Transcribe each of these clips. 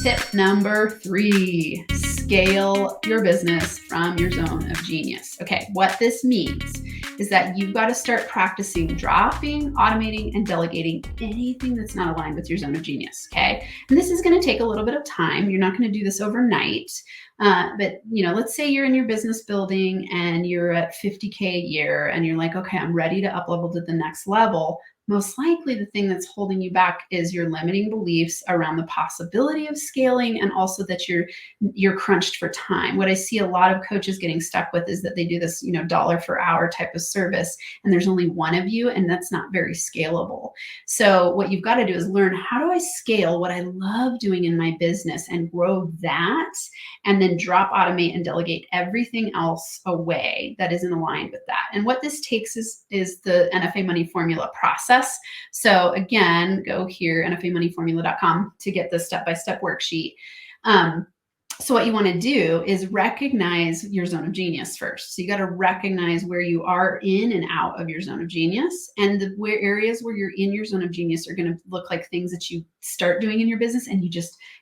Tip number 3, scale your business from your zone of genius. Okay, what this means is that you've got to start practicing dropping, automating, and delegating anything that's not aligned with your zone of genius, okay? And this is going to take a little bit of time. You're not going to do this overnight. But let's say you're in your business building and you're at 50K a year and you're like, okay, I'm ready to up level to the next level. Most likely the thing that's holding you back is your limiting beliefs around the possibility of scaling, and also that you're crunched for time. What I see a lot of coaches getting stuck with is that they do this, dollar per hour type of service, and there's only one of you, and that's not very scalable. So what you've got to do is learn, how do I scale what I love doing in my business and grow that, and then drop, automate, and delegate everything else away that isn't aligned with that. And what this takes is the NFA Money Formula process. So again, go here, nfamoneyformula.com, to get the step-by-step worksheet. So what you want to do is recognize your zone of genius first. So you got to recognize where you are in and out of your zone of genius, and where areas where you're in your zone of genius are going to look like things that you start doing in your business and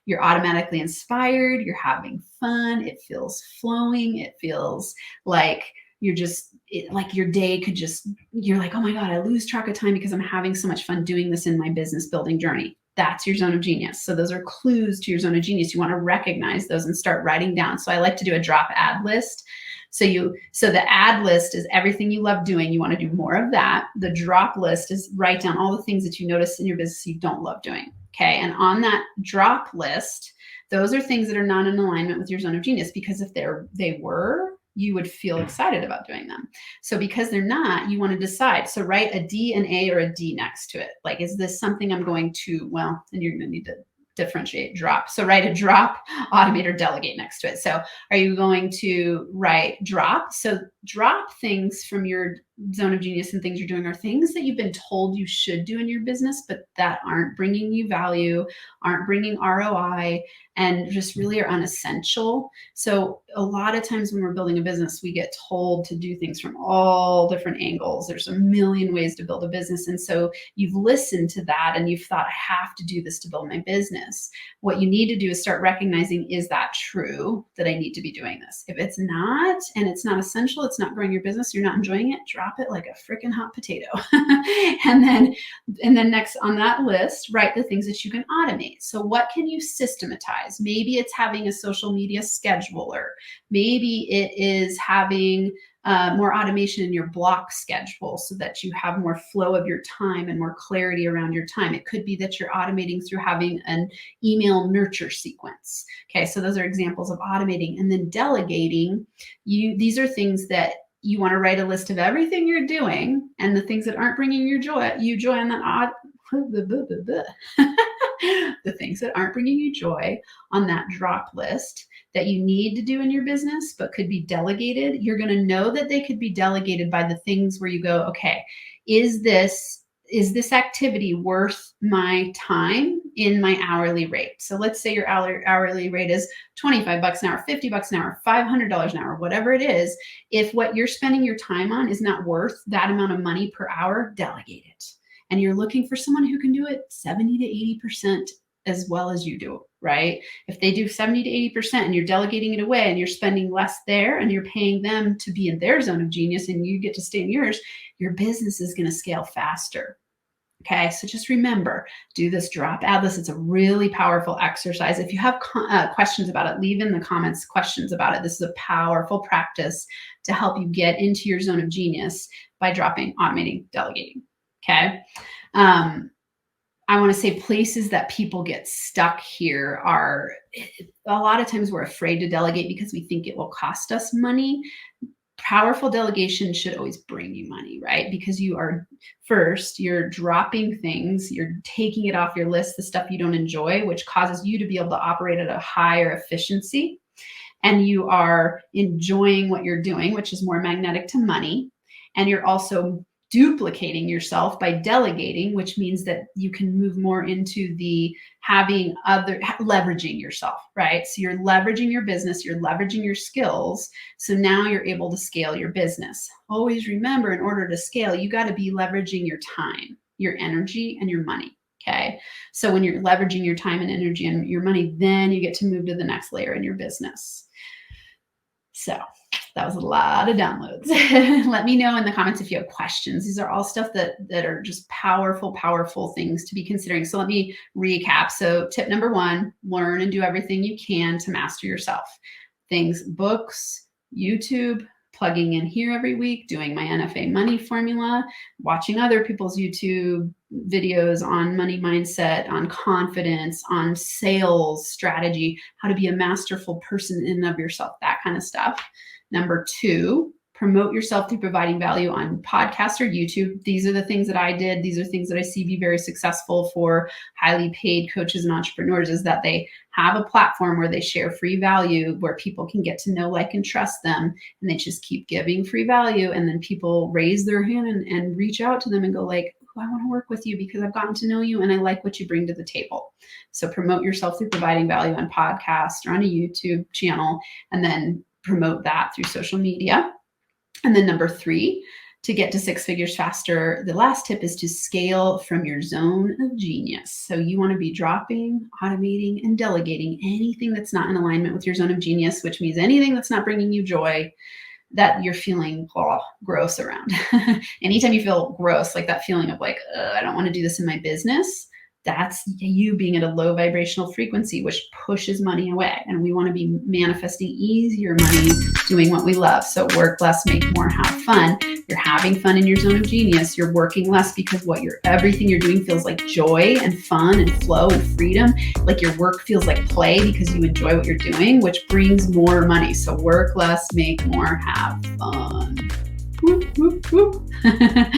you're automatically inspired, you're having fun, it feels flowing, it feels like like your day you're like, oh my God, I lose track of time because I'm having so much fun doing this in my business building journey. That's your zone of genius. So those are clues to your zone of genius. You want to recognize those and start writing down. So I like to do a drop ad list. So the ad list is everything you love doing. You want to do more of that. The drop list is write down all the things that you notice in your business you don't love doing. Okay. And on that drop list, those are things that are not in alignment with your zone of genius, because if they were, you would feel excited about doing them. So because they're not, you want to decide. So write a D, an A, or a D next to it. Like, is this something I'm going to, and you're going to need to differentiate drop. So write a drop, automate, or delegate next to it. So are you going to write drop? So drop things from your zone of genius, and things you're doing are things that you've been told you should do in your business, but that aren't bringing you value, aren't bringing ROI, and just really are unessential. So a lot of times when we're building a business, we get told to do things from all different angles. There's a million ways to build a business. And so you've listened to that and you've thought, I have to do this to build my business. What you need to do is start recognizing, is that true that I need to be doing this? If it's not, and it's not essential, it's not growing your business, you're not enjoying it, drop it like a freaking hot potato. and then next on that list, write the things that you can automate. So what can you systematize? Maybe it's having a social media scheduler. Maybe it is having more automation in your block schedule so that you have more flow of your time and more clarity around your time. It could be that you're automating through having an email nurture sequence. Okay, so those are examples of automating. And then delegating, these are things that you want to write a list of everything you're doing and the things that aren't bringing you joy on that the things that aren't bringing you joy on that drop list that you need to do in your business but could be delegated. You're going to know that they could be delegated by the things where you go, okay, is this activity worth my time in my hourly rate? So let's say your hourly rate is $25 an hour, $50 an hour, $500 an hour, whatever it is. If what you're spending your time on is not worth that amount of money per hour, delegate it. And you're looking for someone who can do it 70 to 80% as well as you do, right? If they do 70 to 80% and you're delegating it away and you're spending less there and you're paying them to be in their zone of genius and you get to stay in yours, your business is going to scale faster. Okay, so just remember, do this drop ad list. It's a really powerful exercise. If you have questions about it, leave in the comments questions about it. This is a powerful practice to help you get into your zone of genius by dropping, automating, delegating. Okay. I want to say places that people get stuck here are, a lot of times we're afraid to delegate because we think it will cost us money. Powerful delegation should always bring you money, right? Because you're dropping things, you're taking it off your list, the stuff you don't enjoy, which causes you to be able to operate at a higher efficiency. And you are enjoying what you're doing, which is more magnetic to money. And you're also duplicating yourself by delegating, which means that you can move more into the leveraging yourself, right? So you're leveraging your business, you're leveraging your skills. So now you're able to scale your business. Always remember, in order to scale, you got to be leveraging your time, your energy, and your money. Okay. So when you're leveraging your time and energy and your money, then you get to move to the next layer in your business. So that was a lot of downloads. Let me know in the comments if you have questions. These are all stuff that are just powerful, powerful things to be considering. So let me recap. So tip number 1, learn and do everything you can to master yourself. Things, books, YouTube, plugging in here every week, doing my NFA money formula, watching other people's YouTube videos on money mindset, on confidence, on sales strategy, how to be a masterful person in and of yourself, that kind of stuff. Number 2, promote yourself through providing value on podcasts or YouTube. These are the things that I did. These are things that I see be very successful for highly paid coaches and entrepreneurs, is that they have a platform where they share free value, where people can get to know, like, and trust them. And they just keep giving free value. And then people raise their hand and reach out to them and go like, oh, I want to work with you because I've gotten to know you and I like what you bring to the table. So promote yourself through providing value on podcasts or on a YouTube channel, and then promote that through social media. And then number 3, to get to 6 figures faster, the last tip is to scale from your zone of genius. So you want to be dropping, automating, and delegating anything that's not in alignment with your zone of genius, which means anything that's not bringing you joy, that you're feeling gross around. Anytime you feel gross, like that feeling of like, I don't want to do this in my business, that's you being at a low vibrational frequency, which pushes money away. And we want to be manifesting easier money, doing what we love. So work less, make more, have fun. You're having fun in your zone of genius. You're working less because everything you're doing feels like joy and fun and flow and freedom. Like your work feels like play because you enjoy what you're doing, which brings more money. So work less, make more, have fun. Whoop, whoop, whoop.